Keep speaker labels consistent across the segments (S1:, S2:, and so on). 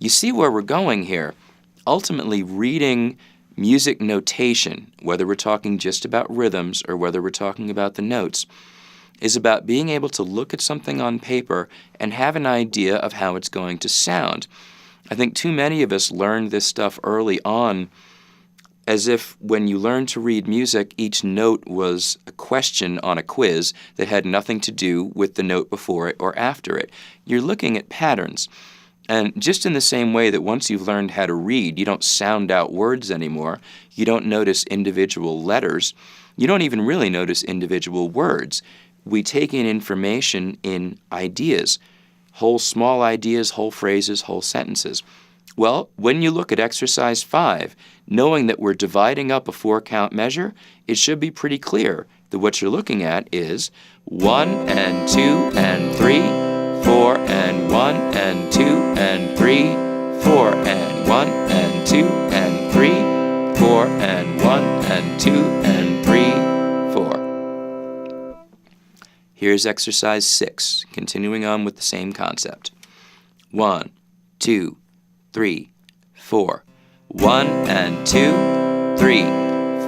S1: You see where we're going here. Ultimately, reading music notation, whether we're talking just about rhythms or whether we're talking about the notes, is about being able to look at something on paper and have an idea of how it's going to sound. I think too many of us learned this stuff early on as if when you learned to read music, each note was a question on a quiz that had nothing to do with the note before it or after it. You're looking at patterns. And just in the same way that once you've learned how to read, you don't sound out words anymore, you don't notice individual letters, you don't even really notice individual words. We take in information in ideas, whole small ideas, whole phrases, whole sentences. Well, when you look at exercise 5, knowing that we're dividing up a 4-count measure, it should be pretty clear that what you're looking at is 1 and 2 and 3, 4 and 1 and 2 and 3, 4 and 1 and 2 and 3, 4 and 1 and 2 and 3, 4. Here's exercise 6, continuing on with the same concept. 1, 2, 3, 4. 1 and 2, 3,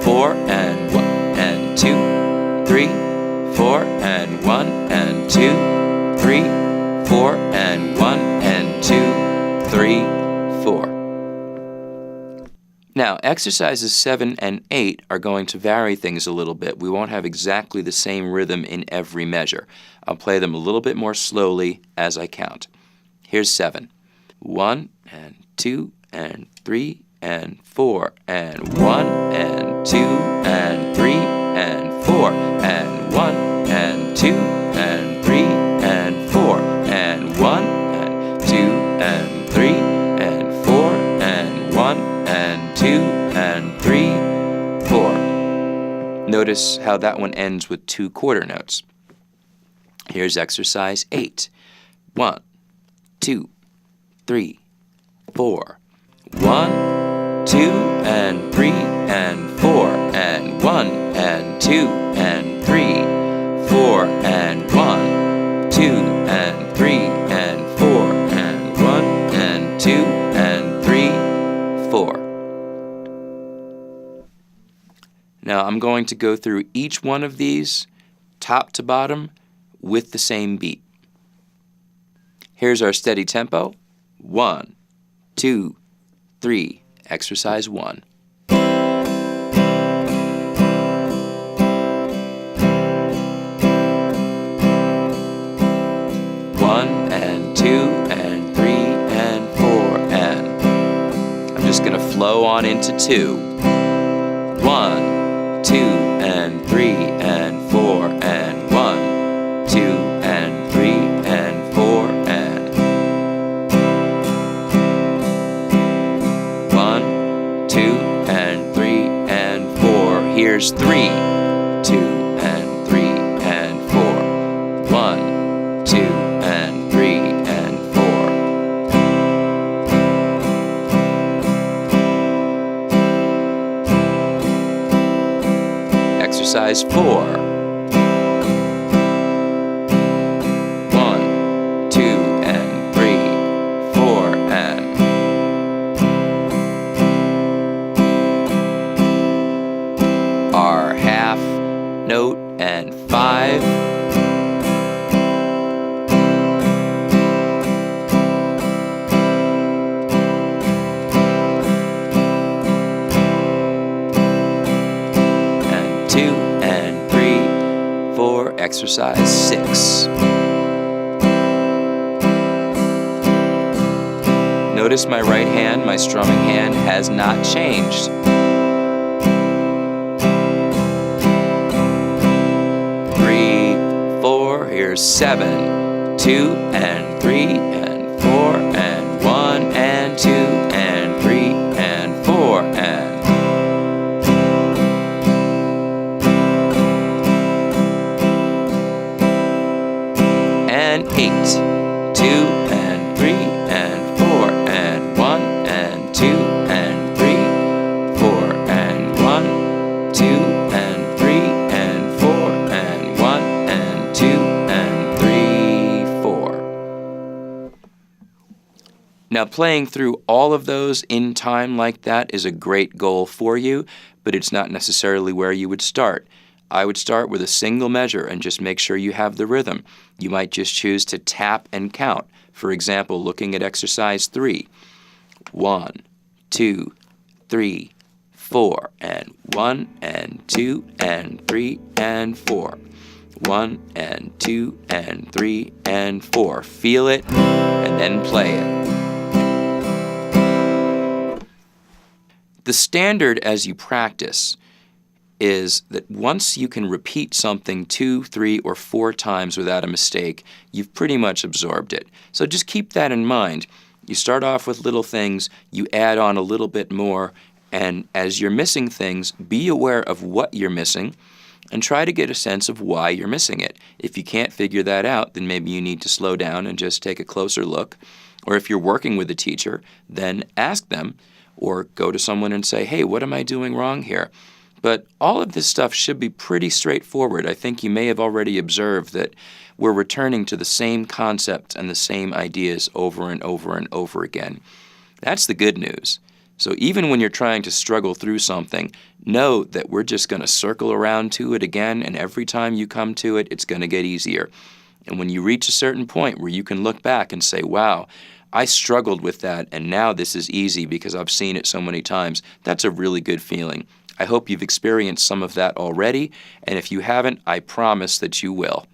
S1: 4 and 1 and 2, 3, 4 and 1 and 2, 3, 4 and 1 and 2, 3, 4. Now, exercises 7 and 8 are going to vary things a little bit. We won't have exactly the same rhythm in every measure. I'll play them a little bit more slowly as I count. Here's 7. 1 and 2 and 3 and 4 and 1 and 2 and 3 and 4 and 1 and 2 and 3 and 4 and 1 and 2 and 3 and 4 and 1 and 2 and 3, 4. Notice how that one ends with 2 quarter notes. Here's exercise 8. 1, 2, 3, 4. 1, 2 and 3 and 4 and 1 and 2 and 3, 4 and 1, 2 and 3 and 4 and 1 and 2 and 3, 4. Now I'm going to go through each one of these, top to bottom, with the same beat. Here's our steady tempo. 1, 2, 3, exercise 1. 1 and 2 and 3 and 4 and I'm just going to flow on into 2. 1, 2 and 3 and 4 and 1, 2 and 3 and 4 and 1, 2 and 3 and 4. Here's 3, 2 and 3 and 4. 1, 2 and 3 and 4. Exercise 4. 1, 2 and 3, 4 and our half note and 5. And 2 and 3, 4, exercise 6. Notice my right hand, my strumming hand, has not changed. 3, 4, here's 7, 2 and 3 and 4 and 1 and 2 and 3 and 4 and 8, 2 and 3 and 4 and 1 and 2 and 3, 4 and 1, 2 and 3 and 4 and 1 and 2 and 3, 4. Now, playing through all of those in time like that is a great goal for you, but it's not necessarily where you would start. I would start with a single measure and just make sure you have the rhythm. You might just choose to tap and count. For example, looking at exercise 3. 1, 2, 3, 4, and 1, and 2, and 3, and 4. 1, and 2, and 3, and 4. Feel it, and then play it. The standard as you practice is that once you can repeat something 2, 3, or 4 times without a mistake, you've pretty much absorbed it. So just keep that in mind. You start off with little things, you add on a little bit more, and as you're missing things, be aware of what you're missing and try to get a sense of why you're missing it. If you can't figure that out, then maybe you need to slow down and just take a closer look. Or if you're working with a teacher, then ask them or go to someone and say, hey, what am I doing wrong here? But all of this stuff should be pretty straightforward. I think you may have already observed that we're returning to the same concepts and the same ideas over and over and over again. That's the good news. So even when you're trying to struggle through something, know that we're just going to circle around to it again, and every time you come to it, it's going to get easier. And when you reach a certain point where you can look back and say, wow, I struggled with that, and now this is easy because I've seen it so many times, that's a really good feeling. I hope you've experienced some of that already, and if you haven't, I promise that you will.